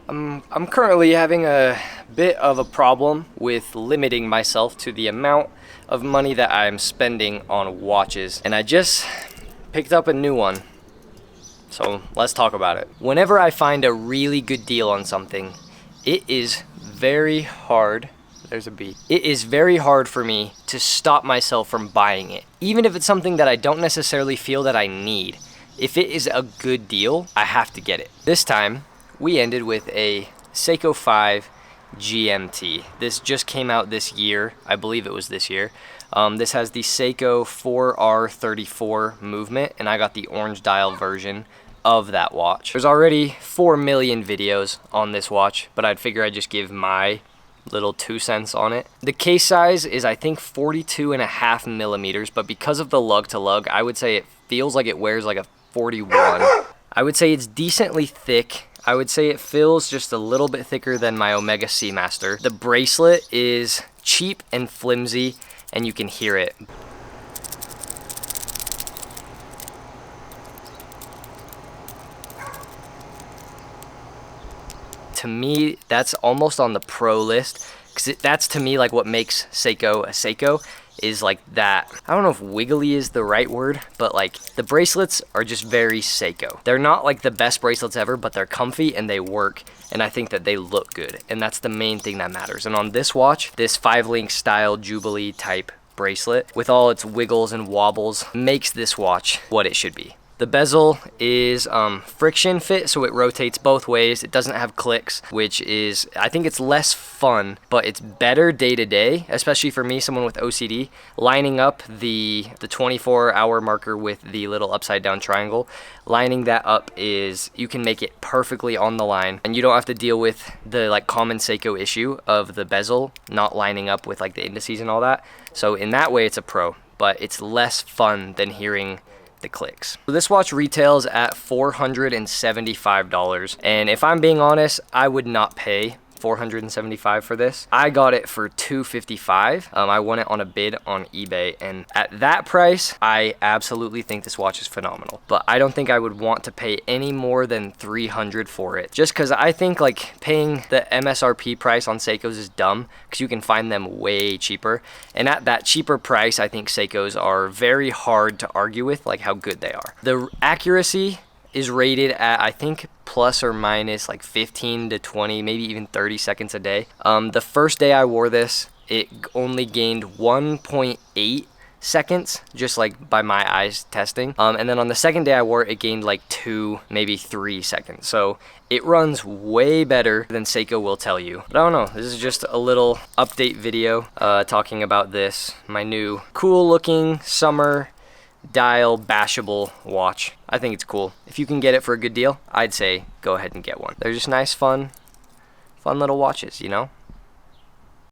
I'm currently having a bit of a problem with limiting myself to the amount of money that I'm spending on watches, and I just picked up a new one. So let's talk about it. Whenever I find a really good deal on something, it is very hard. There's a beat. It is very hard for me to stop myself from buying it. Even if it's something that I don't necessarily feel that I need. If it is a good deal, I have to get it. This time, we ended with a Seiko 5 GMT. This just came out this year. I believe it was this year. This has the Seiko 4R34 movement, and I got the orange dial version of that watch. There's already 4 million videos on this watch, but I'd figure I'd just give my little 2 cents on it. The case size is, I think, 42.5 millimeters, but because of the lug to lug, I would say it feels like it wears like a 41. I would say it's decently thick. I would say it feels just a little bit thicker than my Omega Seamaster. The bracelet is cheap and flimsy, and you can hear it. To me, that's almost on the pro list, because that's to me like what makes Seiko a Seiko, is like that. I don't know if wiggly is the right word, but like the bracelets are just very Seiko. They're not like the best bracelets ever, but they're comfy and they work, and I think that they look good, and that's the main thing that matters. And on this watch, this 5-link style Jubilee type bracelet with all its wiggles and wobbles makes this watch what it should be. The bezel is friction fit, so it rotates both ways. It doesn't have clicks, which is, I think it's less fun, but it's better day to day, especially for me, someone with OCD. Lining up the 24-hour marker with the little upside down triangle, lining that up is, you can make it perfectly on the line, and you don't have to deal with the like common Seiko issue of the bezel not lining up with like the indices and all that. So in that way, it's a pro, but it's less fun than hearing the clicks. So this watch retails at $475, and if I'm being honest, I would not pay $475 for this. I got it for $255. I won it on a bid on eBay, and at that price, I absolutely think this watch is phenomenal. But I don't think I would want to pay any more than $300 for it, just because I think like paying the MSRP price on Seikos is dumb, because you can find them way cheaper. And at that cheaper price, I think Seikos are very hard to argue with, like how good they are. The accuracy is rated at, I think, plus or minus like 15 to 20, maybe even 30 seconds a day. The first day I wore this, it only gained 1.8 seconds, just like by my eyes testing. And then on the second day I wore it, it gained like 2, maybe 3 seconds. So it runs way better than Seiko will tell you. But I don't know, this is just a little update video talking about this, my new cool looking summer dial bashable watch. I think it's cool. If you can get it for a good deal, I'd say go ahead and get one. They're just nice, fun little watches, you know?